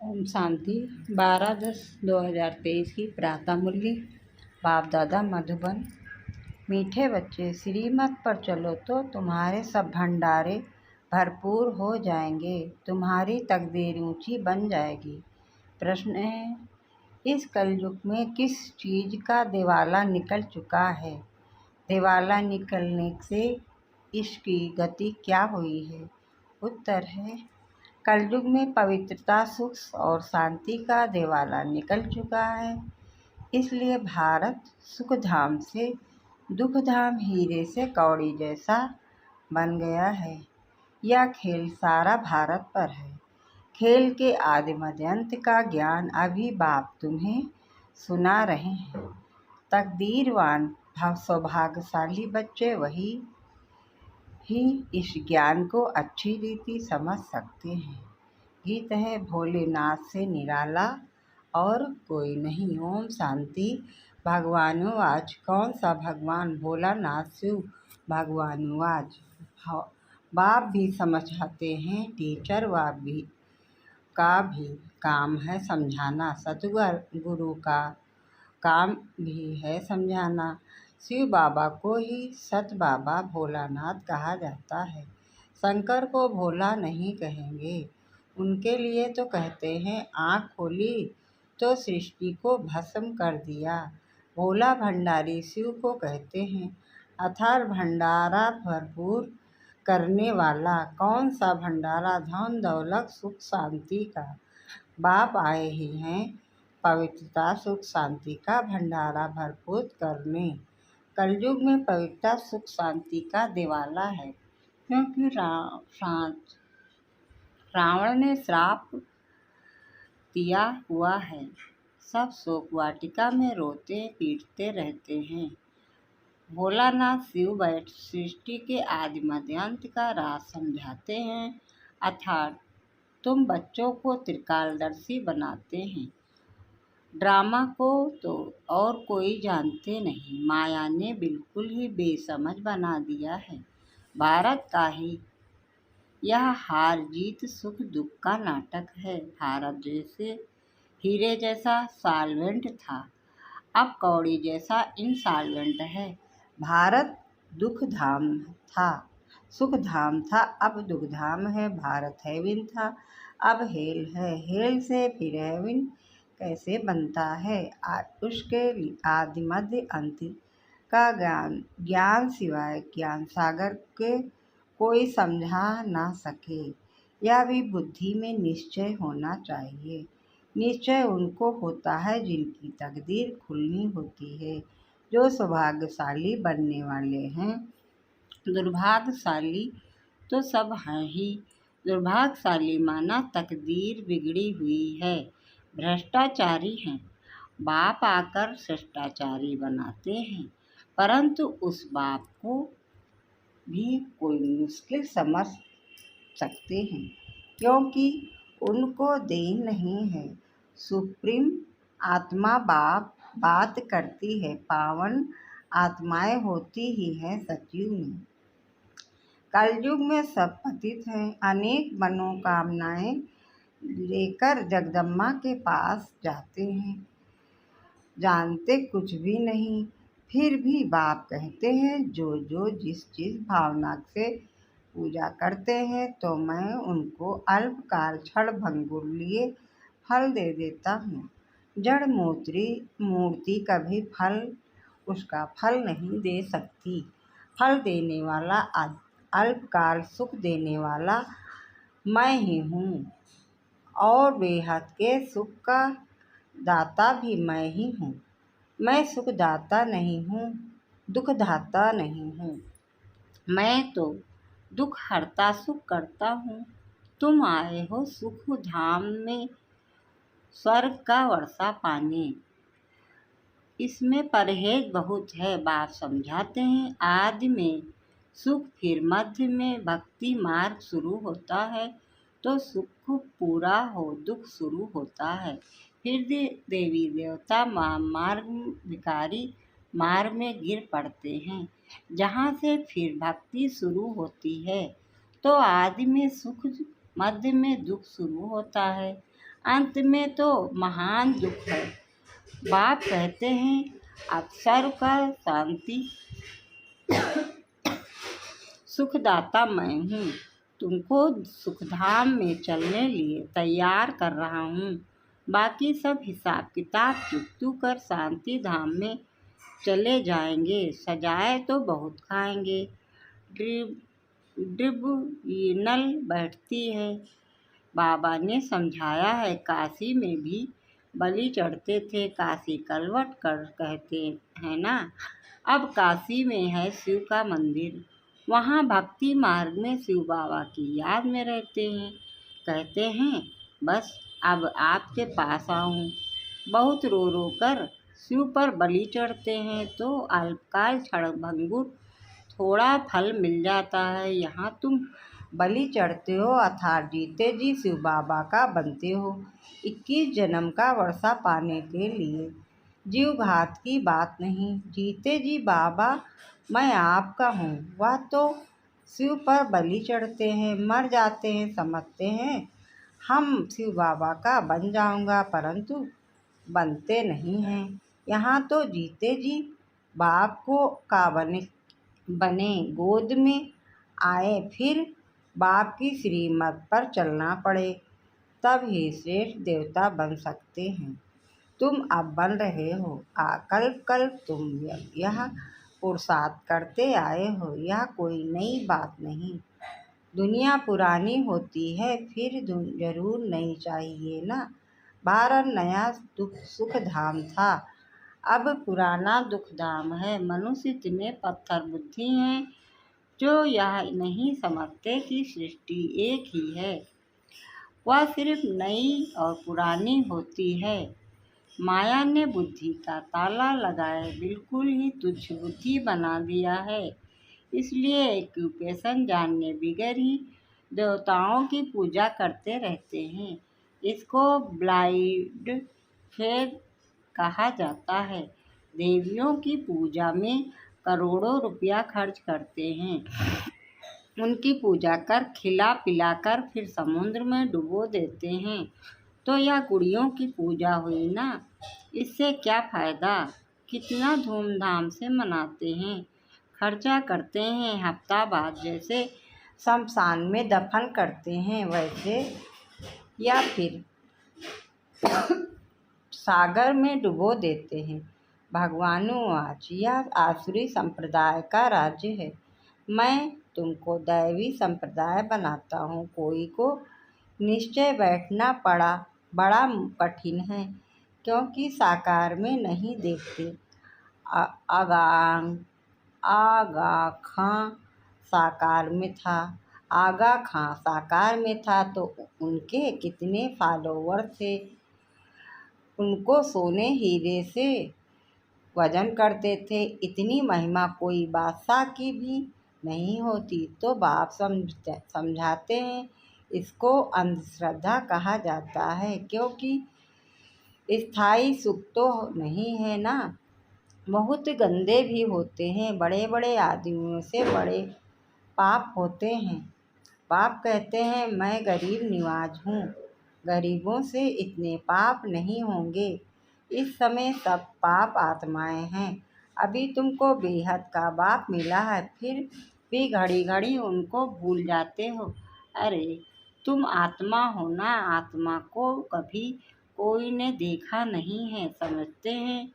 ओम शांति। 12/10/2023 की प्रातः मुरली। बाप दादा मधुबन। मीठे बच्चे, श्रीमत पर चलो तो तुम्हारे सब भंडारे भरपूर हो जाएंगे, तुम्हारी तकदीर ऊंची बन जाएगी। प्रश्न है, इस कलयुग में किस चीज़ का दिवाला निकल चुका है? दिवाला निकलने से इसकी गति क्या हुई है? उत्तर है, कलयुग में पवित्रता, सुख और शांति का दिवाला निकल चुका है। इसलिए भारत सुखधाम से दुखधाम, हीरे से कौड़ी जैसा बन गया है। यह खेल सारा भारत पर है। खेल के आदि मध्य अंत का ज्ञान अभी बाप तुम्हें सुना रहे हैं। तकदीरवान सौभाग्यशाली बच्चे वही ही इस ज्ञान को अच्छी रीति समझ सकते हैं। गीत है, भोलेनाथ से निराला और कोई नहीं। ओम शांति। भगवानुवाच, कौन सा भगवान? भोलानाथ शिव भगवानुवाच। बाप भी समझाते हैं, टीचर का भी काम है समझाना, सतगुरु का काम भी है समझाना। शिव बाबा को ही सत बाबा भोलानाथ कहा जाता है। शंकर को भोला नहीं कहेंगे, उनके लिए तो कहते हैं आँख खोली तो सृष्टि को भस्म कर दिया। भोला भंडारी शिव को कहते हैं, अथार भंडारा भरपूर करने वाला। कौन सा भंडारा? धन दौलत सुख शांति का। बाप आए ही हैं पवित्रता सुख शांति का भंडारा भरपूर करने। कलयुग में पवित्रता सुख शांति का दिवाला है, क्योंकि रावण ने श्राप दिया हुआ है। सब शोक वाटिका में रोते पीटते रहते हैं। भोलानाथ शिव बैठ सृष्टि के आदि मध्य अंत का राज समझाते हैं, अर्थात तुम बच्चों को त्रिकालदर्शी बनाते हैं। ड्रामा को तो और कोई जानते नहीं। माया ने बिल्कुल ही बेसमझ बना दिया है। भारत का ही यह हार जीत सुख दुख का नाटक है। भारत जैसे हीरे जैसा सॉल्वेंट था, अब कौड़ी जैसा इंसॉल्वेंट है। भारत दुख धाम था, सुख धाम था, अब दुख धाम है। भारत हेवन था, अब हेल है। हेल से फिर हेवन कैसे बनता है? उसके आदि मध्य अंत का ज्ञान सिवाय ज्ञान सागर के कोई समझा ना सके। यह भी बुद्धि में निश्चय होना चाहिए। निश्चय उनको होता है जिनकी तकदीर खुलनी होती है, जो सौभाग्यशाली बनने वाले हैं। दुर्भाग्यशाली तो सब हैं ही। दुर्भाग्यशाली माना तकदीर बिगड़ी हुई है, भ्रष्टाचारी हैं। बाप आकर शिष्टाचारी बनाते हैं, परंतु उस बाप को भी कोई मुश्किल समझ सकते हैं, क्योंकि उनको देन नहीं है। सुप्रीम आत्मा बात करती है, पावन आत्माएं होती ही हैं सतयुग में। कलयुग में सब पतित हैं। अनेक मनोकामनाएं लेकर जगदम्बा के पास जाते हैं, जानते कुछ भी नहीं। फिर भी बाप कहते हैं, जो जिस भावना से पूजा करते हैं, तो मैं उनको अल्पकाल क्षण भंगुर लिए फल दे देता हूँ। जड़ मूर्ति कभी उसका फल नहीं दे सकती। फल देने वाला, अल्पकाल सुख देने वाला मैं ही हूँ, और बेहद के सुख का दाता भी मैं ही हूँ। मैं सुख दाता नहीं हूँ, दुख दाता नहीं हूँ। मैं तो दुख हरता सुख करता हूँ। तुम आए हो सुख धाम में स्वर्ग का वर्षा पाने। इसमें परहेज बहुत है। बाप समझाते हैं, आदि में सुख, फिर मध्य में भक्ति मार्ग शुरू होता है, तो सुख पूरा हो दुख शुरू होता है। फिर देवी देवता मार्ग भिखारी मार्ग में गिर पड़ते हैं, जहाँ से फिर भक्ति शुरू होती है। तो आदि में सुख, मध्य में दुख शुरू होता है, अंत में तो महान दुख है। बाप कहते हैं अब सर्व का शांति सुखदाता मैं हूँ, तुमको सुखधाम में चलने लिए तैयार कर रहा हूँ। बाकी सब हिसाब किताब चुकतू कर शांति धाम में चले जाएंगे। सजाए तो बहुत खाएंगे। ट्रिब्यूनल बैठती है। बाबा ने समझाया है, काशी में भी बलि चढ़ते थे। काशी कलवट कर कहते हैं ना। अब काशी में है शिव का मंदिर। वहाँ भक्ति मार्ग में शिव बाबा की याद में रहते हैं। कहते हैं बस अब आपके पास आऊँ। बहुत रो रो कर शिव पर बलि चढ़ते हैं तो अल्पकाल क्षणभंगुर थोड़ा फल मिल जाता है। यहाँ तुम बलि चढ़ते हो अर्थात जीते जी शिव बाबा का बनते हो। 21 जन्म का वर्षा पाने के लिए। जीव घात की बात नहीं। जीते जी बाबा मैं आपका हूँ। वह तो शिव पर बलि चढ़ते हैं, मर जाते हैं, समझते हैं हम शिव बाबा का बन जाऊँगा, परंतु बनते नहीं हैं। यहाँ तो जीते जी बाप को का बने गोद में आए, फिर बाप की श्रीमत पर चलना पड़े, तब ही श्रेष्ठ देवता बन सकते हैं। तुम अब बन रहे हो। कल्प कल्प तुम यह पुरुषार्थ करते आए हो। यह कोई नई बात नहीं। दुनिया पुरानी होती है फिर जरूर नहीं चाहिए ना। भारत नया सुख धाम था, अब पुराना दुख धाम है। मनुष्य इतने पत्थर बुद्धि हैं जो यह नहीं समझते कि सृष्टि एक ही है। वह सिर्फ नई और पुरानी होती है। माया ने बुद्धि का ताला लगाए बिल्कुल ही तुच्छ बुद्धि बना दिया है। इसलिए एक्यूपेशन जानने बगैर ही देवताओं की पूजा करते रहते हैं। इसको ब्लाइंड फेथ कहा जाता है। देवियों की पूजा में करोड़ों रुपया खर्च करते हैं। उनकी पूजा कर खिला पिलाकर फिर समुद्र में डुबो देते हैं। तो यह गुड़ियों की पूजा हुई ना। इससे क्या फ़ायदा। कितना धूमधाम से मनाते हैं, खर्चा करते हैं। हफ्ता बाद जैसे शमशान में दफन करते हैं वैसे, या फिर सागर में डुबो देते हैं। भगवानुवाच यह आसुरी संप्रदाय का राज्य है। मैं तुमको दैवी संप्रदाय बनाता हूँ। कोई को निश्चय बैठना बड़ा कठिन है, क्योंकि साकार में नहीं देखते। आगा खां साकार में था। आगा खां साकार में था तो उनके कितने फॉलोवर थे। उनको सोने हीरे से वजन करते थे। इतनी महिमा कोई बादशाह की भी नहीं होती। तो बाप समझाते हैं इसको अंधश्रद्धा कहा जाता है, क्योंकि स्थायी सुख तो नहीं है ना। बहुत गंदे भी होते हैं। बड़े बड़े आदमियों से बड़े पाप होते हैं। बाप कहते हैं मैं गरीब निवाज हूँ, गरीबों से इतने पाप नहीं होंगे। इस समय सब पाप आत्माएं हैं। अभी तुमको बेहद का बाप मिला है, फिर भी घड़ी घड़ी उनको भूल जाते हो। अरे तुम आत्मा हो ना। आत्मा को कभी कोई ने देखा नहीं है। समझते हैं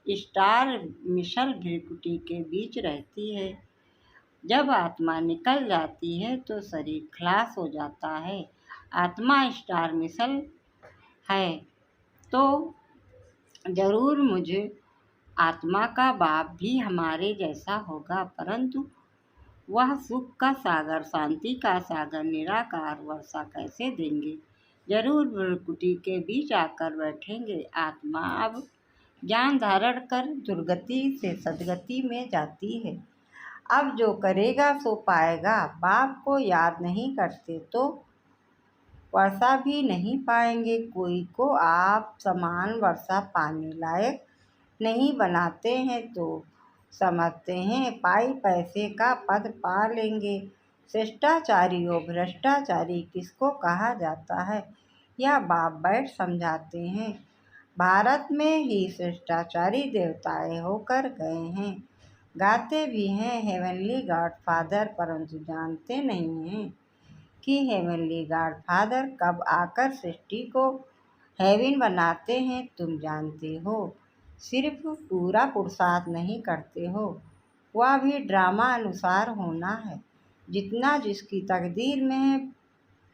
स्टार मिशल भ्रिकुटी के बीच रहती है। जब आत्मा निकल जाती है तो शरीर खलास हो जाता है। आत्मा स्टार मिसल है तो जरूर मुझे आत्मा का बाप भी हमारे जैसा होगा, परंतु वह सुख का सागर, शांति का सागर, निराकार वर्षा कैसे देंगे। जरूर भ्रिकुटी के बीच आकर बैठेंगे। आत्मा अब ज्ञान धारण कर दुर्गति से सद्गति में जाती है। अब जो करेगा सो पाएगा। बाप को याद नहीं करते तो वर्षा भी नहीं पाएंगे। कोई को आप समान वर्षा पाने लायक नहीं बनाते हैं तो समझते हैं पाई पैसे का पद पा लेंगे। शिष्टाचारी और भ्रष्टाचारी किसको कहा जाता है। या बाप बैठ समझाते हैं। भारत में ही शिष्टाचारी देवताएं होकर गए हैं, गाते भी हैं हेवनली गॉड फादर, परंतु जानते नहीं हैं कि हेवनली गॉड फादर कब आकर सृष्टि को हेवन बनाते हैं। तुम जानते हो, सिर्फ पूरा पुरुषार्थ नहीं करते हो, वह भी ड्रामा अनुसार होना है। जितना जिसकी तकदीर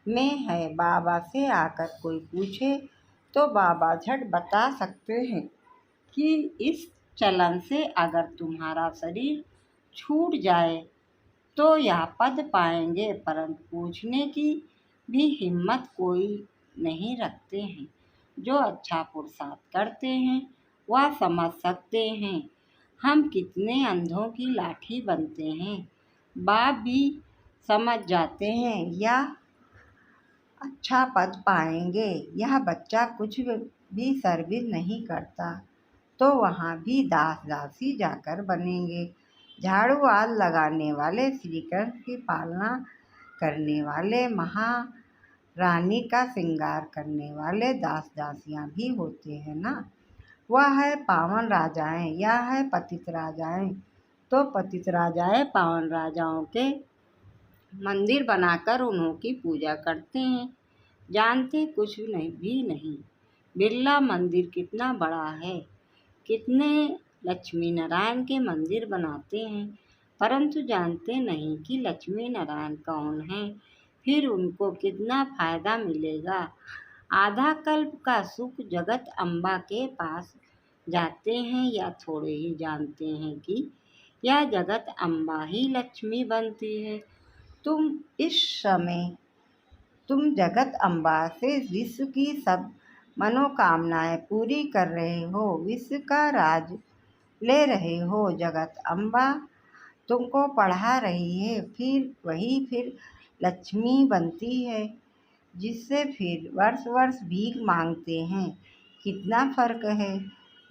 में है बाबा से आकर कोई पूछे तो बाबा झट बता सकते हैं कि इस चलन से अगर तुम्हारा शरीर छूट जाए तो यह पद पाएंगे, परंतु पूछने की भी हिम्मत कोई नहीं रखते हैं। जो अच्छा पुरुषार्थ करते हैं वह समझ सकते हैं हम कितने अंधों की लाठी बनते हैं। बाप भी समझ जाते हैं या अच्छा पद पाएंगे। यह बच्चा कुछ भी सर्विस नहीं करता तो वहाँ भी दास दासी जाकर बनेंगे। झाड़ू आदि लगाने वाले, श्री कृष्ण की पालना करने वाले, महारानी का श्रृंगार करने वाले दास दासियाँ भी होते हैं ना। वह है पावन राजाएं, यह है पतित राजाएं। तो पतित राजाएं पावन राजाओं के मंदिर बनाकर उन्हों की पूजा करते हैं, जानते कुछ नहीं। बिरला मंदिर कितना बड़ा है, कितने लक्ष्मी नारायण के मंदिर बनाते हैं, परंतु जानते नहीं कि लक्ष्मी नारायण कौन है, फिर उनको कितना फायदा मिलेगा। आधा कल्प का सुख जगत अम्बा के पास जाते हैं या थोड़े ही जानते हैं कि यह जगत अम्बा ही लक्ष्मी बनती है। तुम इस समय तुम जगत अम्बा से विश्व की सब मनोकामनाएं पूरी कर रहे हो, विश्व का राज ले रहे हो। जगत अम्बा तुमको पढ़ा रही है, फिर लक्ष्मी बनती है, जिससे फिर वर्ष वर्ष भीख मांगते हैं। कितना फर्क है।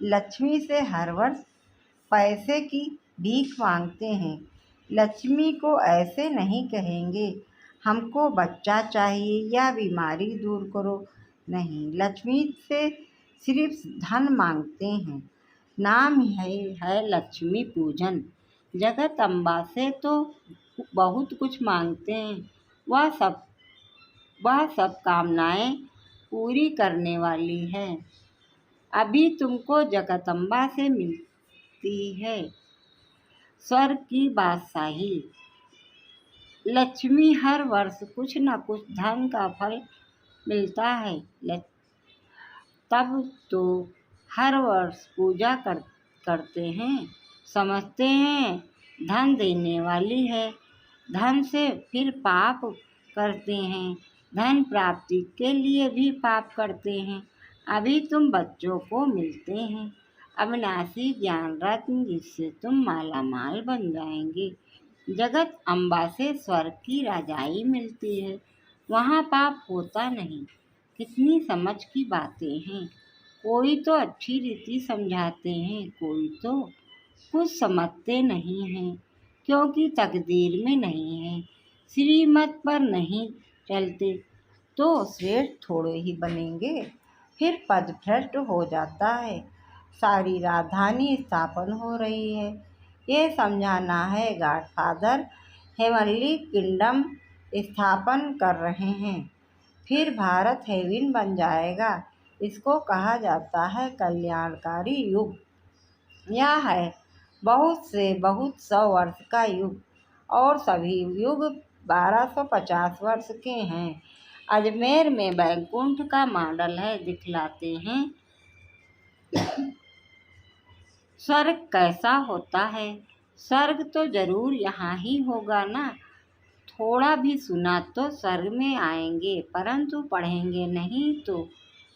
लक्ष्मी से हर वर्ष पैसे की भीख मांगते हैं। लक्ष्मी को ऐसे नहीं कहेंगे हमको बच्चा चाहिए या बीमारी दूर करो, नहीं, लक्ष्मी से सिर्फ धन मांगते हैं। नाम है लक्ष्मी पूजन। जगत अम्बा से तो बहुत कुछ मांगते हैं, वह सब कामनाएं पूरी करने वाली है। अभी तुमको जगदम्बा से मिलती है स्वर्ग की बादशाही। लक्ष्मी हर वर्ष कुछ न कुछ धन का फल मिलता है, तब तो हर वर्ष पूजा करते हैं, समझते हैं धन देने वाली है। धन से फिर पाप करते हैं, धन प्राप्ति के लिए भी पाप करते हैं। अभी तुम बच्चों को मिलते हैं अविनाशी ज्ञान रत्न, जिससे तुम माला माल बन जाएंगे। जगत अम्बा से स्वर्ग की राजाई मिलती है, वहाँ पाप होता नहीं। कितनी समझ की बातें हैं। कोई तो अच्छी रीति समझाते हैं, कोई तो कुछ समझते नहीं हैं, क्योंकि तकदीर में नहीं है, श्रीमत पर नहीं चलते तो श्रेष्ठ थोड़े ही बनेंगे, फिर पद भ्रष्ट हो जाता है। सारी राजधानी स्थापन हो रही है, ये समझाना है गॉड फादर हेवनली किंगडम स्थापन कर रहे हैं, फिर भारत हेवन बन जाएगा। इसको कहा जाता है कल्याणकारी युग। यह है बहुत से बहुत 100 वर्ष का युग, और सभी युग 1250 वर्ष के हैं। अजमेर में बैकुंठ का मॉडल है, दिखलाते हैं स्वर्ग कैसा होता है। स्वर्ग तो जरूर यहाँ ही होगा ना। थोड़ा भी सुना तो स्वर्ग में आएंगे, परंतु पढ़ेंगे नहीं तो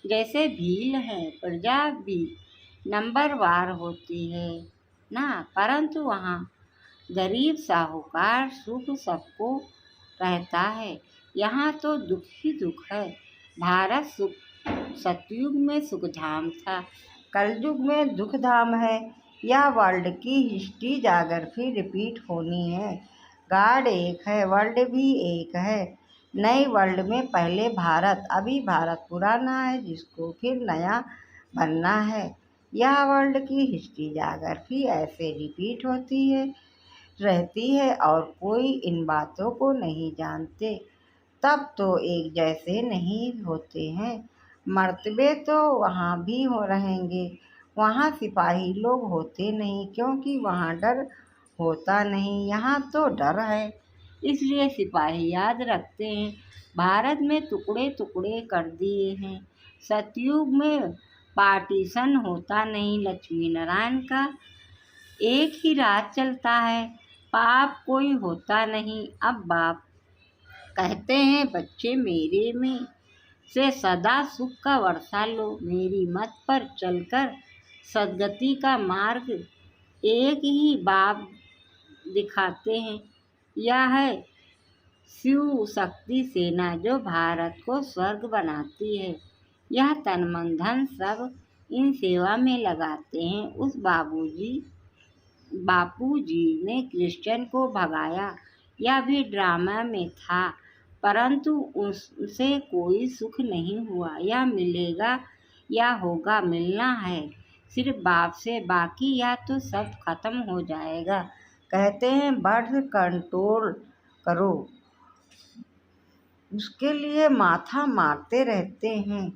जैसे भील है, प्रजा भी नंबरवार होती है ना, परंतु वहाँ गरीब साहूकार सुख सबको रहता है। यहाँ तो दुख ही दुख है। भारत सतयुग में सुखधाम था, कलयुग में दुखधाम है। यह वर्ल्ड की हिस्ट्री जाकर फिर रिपीट होनी है। गॉड एक है, वर्ल्ड भी एक है। नए वर्ल्ड में पहले भारत, अभी भारत पुराना है जिसको फिर नया बनना है। यह वर्ल्ड की हिस्ट्री जाग्राफी ऐसे रिपीट होती है रहती है और कोई इन बातों को नहीं जानते तब तो एक जैसे नहीं होते हैं। मर्तबे तो वहाँ भी हो रहेंगे। वहाँ सिपाही लोग होते नहीं क्योंकि वहाँ डर होता नहीं, यहाँ तो डर है इसलिए सिपाही याद रखते हैं। भारत में टुकड़े टुकड़े कर दिए हैं। सतयुग में पार्टीशन होता नहीं, लक्ष्मी नारायण का एक ही राज चलता है। पाप कोई होता नहीं। अब बाप कहते हैं बच्चे मेरे में से सदा सुख का वर्षा लो, मेरी मत पर चलकर सद्गति का मार्ग एक ही बाप दिखाते हैं। यह है शिव शक्ति सेना जो भारत को स्वर्ग बनाती है। यह तन मन धन सब इन सेवा में लगाते हैं। उस बापू जी ने क्रिश्चियन को भगाया, यह भी ड्रामा में था, परंतु उससे कोई सुख नहीं हुआ। यह मिलेगा या होगा, मिलना है सिर्फ बाप से, बाकी या तो सब खत्म हो जाएगा। कहते हैं बर्थ कंट्रोल करो, उसके लिए माथा मारते रहते हैं,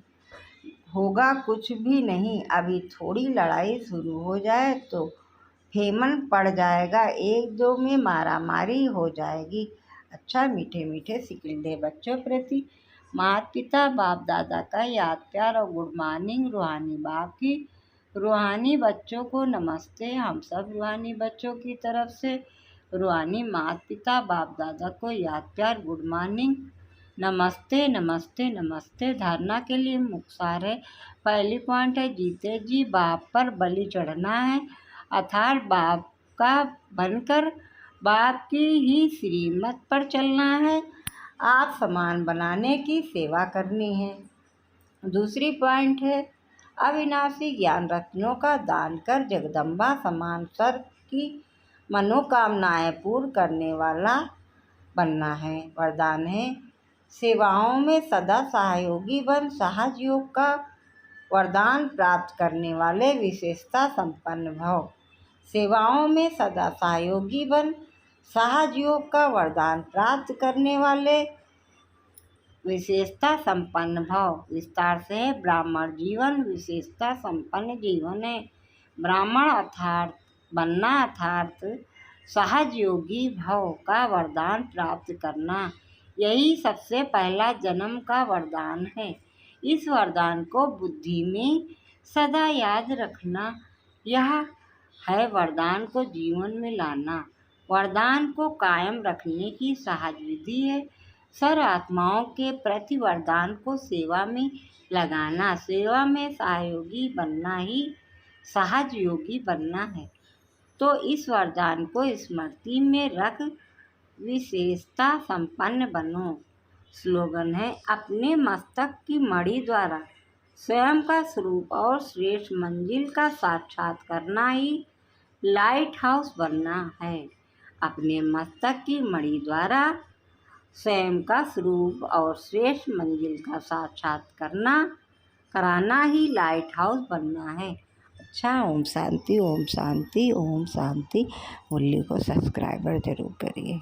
होगा कुछ भी नहीं। अभी थोड़ी लड़ाई शुरू हो जाए तो फेमन पड़ जाएगा, एक दो में मारा मारी हो जाएगी। अच्छा मीठे मीठे सिकंदे बच्चों प्रति माता पिता बाप दादा का याद प्यार और गुड मॉर्निंग। रूहानी बाप की रूहानी बच्चों को नमस्ते। हम सब रूहानी बच्चों की तरफ से रूहानी माता पिता बाप दादा को याद प्यार गुड मॉर्निंग, नमस्ते नमस्ते नमस्ते। धारणा के लिए मुख्तार है। पहली पॉइंट है जीते जी बाप पर बलि चढ़ना है, अर्थात बाप का बनकर बाप की ही श्रीमत पर चलना है, आप समान बनाने की सेवा करनी है। दूसरी पॉइंट है अविनाशी ज्ञान रत्नों का दान कर जगदम्बा समान सर की मनोकामनाएं पूर्ण करने वाला बनना है। वरदान है सेवाओं में सदा सहयोगी बन, सहज योग का वरदान प्राप्त करने वाले विशेषता संपन्न भव। सेवाओं में सदा सहयोगी बन, सहज योग का वरदान प्राप्त करने वाले विशेषता संपन्न भव। विस्तार से ब्राह्मण जीवन विशेषता संपन्न जीवन है। ब्राह्मण अर्थात बनना, अर्थात सहज योगी भव का वरदान प्राप्त करना, यही सबसे पहला जन्म का वरदान है। इस वरदान को बुद्धि में सदा याद रखना, यह है वरदान को जीवन में लाना। वरदान को कायम रखने की सहज विधि है सर्व आत्माओं के प्रति वरदान को सेवा में लगाना। सेवा में सहयोगी बनना ही सहज योगी बनना है। तो इस वरदान को स्मृति में रख विशेषता संपन्न बनो। स्लोगन है अपने मस्तक की मणि द्वारा स्वयं का स्वरूप और श्रेष्ठ मंजिल का साक्षात करना ही लाइट हाउस बनना है। अपने मस्तक की मणि द्वारा स्वयं का स्वरूप और श्रेष्ठ मंजिल का साक्षात कराना ही लाइट हाउस बनना है। अच्छा, ओम शांति ओम शांति ओम शांति। मुरली को सब्सक्राइबर जरूर करिए।